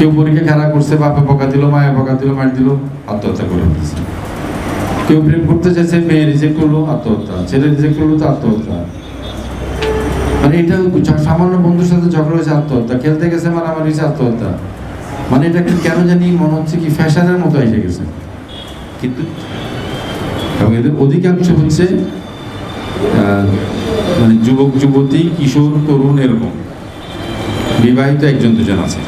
কেউ পরীক্ষা খারাপ করছে, বাপে বকা দিল, মায়ে বকা দিল, মার দিল, আত্মহত্যা করে ফেলছে। কেউ প্রেম করতে চাইছে, মেয়ে রিজেক্ট করলো, আত্মহত্যা। ছেলে রিজেক্ট করলো তো আত্মহত্যা। মানে এটা সামান্য বন্ধুর সাথে ঝগড়া হয়েছে, আত্মহত্যা। খেলতে গেছে, মারামারি হয়েছে, আত্মহত্যা। মানে এটা কেন জানি মনে হচ্ছে কি ফ্যাশনের মতো এসে গেছে। কিন্তু এবং এদের অধিকাংশ হচ্ছে মানে যুবক যুবতী, কিশোর, তরুণ, এরকম বিবাহিত একজন দুজন আছে।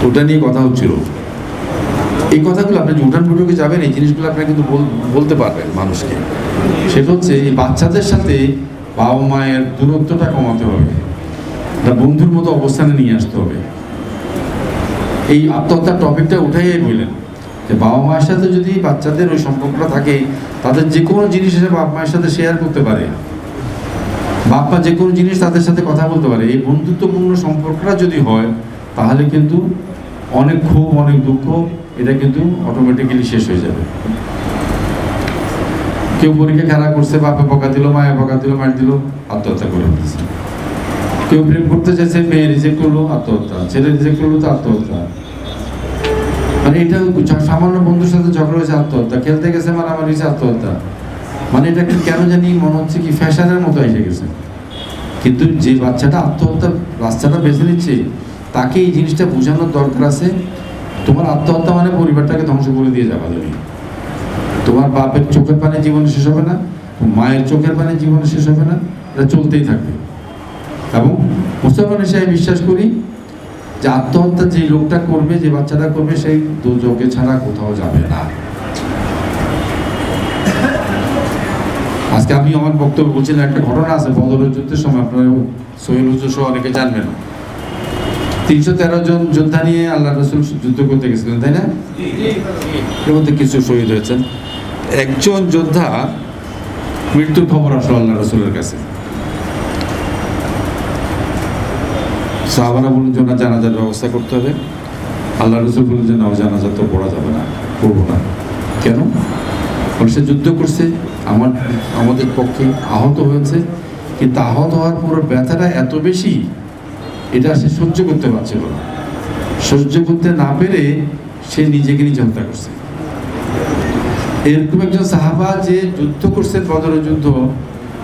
ওটা নিয়ে কথা হচ্ছিল। এই কথাগুলো আপনি যে উঠান বৈঠকে যাবেন, এই জিনিসগুলো আপনারা কিন্তু বলতে পারবেন মানুষকে। সেটা হচ্ছে এই বাচ্চাদের সাথে বাবা মায়ের দূরত্বটা কমাতে হবে, এটা বন্ধুর মতো অবস্থানে নিয়ে আসতে হবে। এই আত্মহত্যার টপিকটা উঠাইয়াই বললেন যে বাবা মায়ের সাথে যদি বাচ্চাদের ওই সম্পর্কটা থাকে, তাদের যে কোনো জিনিস এসে বাবা মায়ের সাথে শেয়ার করতে পারে, বাপ মা যে কোনো জিনিস তাদের সাথে কথা বলতে পারে। এই বন্ধুত্বপূর্ণ সম্পর্কটা যদি হয়, তাহলে কিন্তু অনেক ক্ষোভ, অনেক দুঃখ, এটা কিন্তু অটোমেটিক্যালি শেষ হয়ে যাবে। কেউ পরীক্ষা খারাপ করছে, বাপে বকা দিল, মায়ে বকা দিল, মার দিল, আত্মহত্যা করে ফেলছে। কেউ প্রেম করতে চাইছে, মেয়ে রিজেক্ট করলো, আত্মহত্যা। ছেলে রিজেক্ট করলো তো আত্মহত্যা। মানে এটা সামান্য বন্ধুর সাথে ঝগড়া হয়েছে, আত্মহত্যা। খেলতে গেছে, মারামারি হয়েছে, আত্মহত্যা। মানে এটা কেন জানি মনে হচ্ছে কি ফ্যাশনের মতো এসে গেছে। কিন্তু যে বাচ্চাটা আত্মহত্যার রাস্তাটা বেছে নিচ্ছে, তাকে এই জিনিসটা বোঝানোর দরকার আছে। তোমার আত্মহত্যা মানে পরিবারটাকে ধ্বংস করে দিয়ে যাওয়া যাবে। তোমার বাপের চোখের পানে জীবন শেষ হবে না, মায়ের চোখের পানে জীবন শেষ হবে না, এটা চলতেই থাকবে। এবং মুসলমান হিসেবে বিশ্বাস করি যে আত্মহত্যা যে লোকটা করবে, যে বাচ্চাটা করবে, সেই দুর্যোগে ছাড়া কোথাও যাবে না। আজকে আমি আমার বক্তব্য বলছিলাম, একটা ঘটনা আছে বদরের যুদ্ধের সময়, আপনারা সোহেল হুজুর সহ অনেকে জানবেন। 313 জন যোদ্ধা নিয়ে আল্লাহ রাসূল যুদ্ধ করতে গেছিলেন, তাই না? এর মধ্যে কিছু শহীদ হয়েছেন। একজন যোদ্ধা মৃত্যুর খবর আসলো আল্লাহ রাসূলের কাছে। সাহাবারা বললেন যে জানাজার ব্যবস্থা করতে হবে। আল্লাহ রাসূল বললেন যে না, জানাজা তো পড়া যাবে না, করবো না। কেন? বলে সে যুদ্ধ করছে, আমাদের পক্ষে আহত হয়েছে, কিন্তু আহত হওয়ার পর ব্যথাটা এত বেশি, এটা সে সহ্য করতে পারছিল না। সহ্য করতে না পেরে সে নিজেকে নিজে হত্যা করছে। এরকম একজন সাহাবা যে যুদ্ধ করছেন বদরের যুদ্ধ,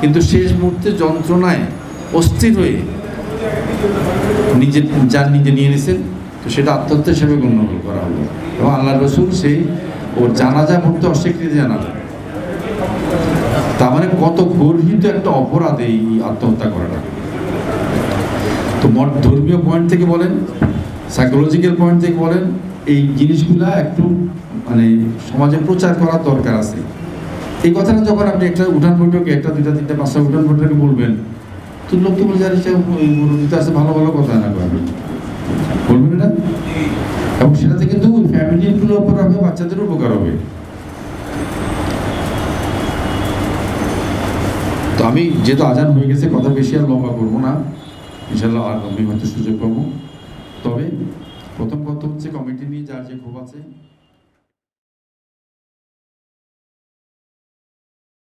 কিন্তু শেষ মুহূর্তে যন্ত্রণায় অস্থির হয়ে নিজে নিয়ে নিয়েছেন, তো সেটা আত্মহত্যা হিসেবে গণ্য করা হলো। এবং আল্লাহ রাসূল সেই ওর জানাজা পড়তে অস্বীকৃতি জানালেন। তার মানে কত গর্হিত একটা অপরাধ এই আত্মহত্যা করাটা। তো ধর্মীয় পয়েন্ট থেকে বলেন, সাইকোলজিক্যাল পয়েন্ট থেকে বলেন, এই জিনিসগুলা একটু মানে সমাজে প্রচার করার দরকার আছে। এই কথাটা যখন আপনি একটা উঠান বৈঠকে, একটা দুইটা তিনটা পাঁচটা উঠান বৈঠকে বলবেন, তো লোক তো বলে যারা মুরব্বিতে আছে, ভালো ভালো কথা না বলবেন না। এবং সেটাতে কিন্তু ফ্যামিলিগুলো উপকার হবে, বাচ্চাদের উপকার হবে। তো আমি যেহেতু আজান হয়ে গেছে, কথা বেশি আর লম্বা করবো না, ইনশাল্লাহ আর আমি হয়তো সুযোগ পাবো। তবে প্রথম কথা হচ্ছে কমিটি নিয়ে যার যে ক্ষোভ আছে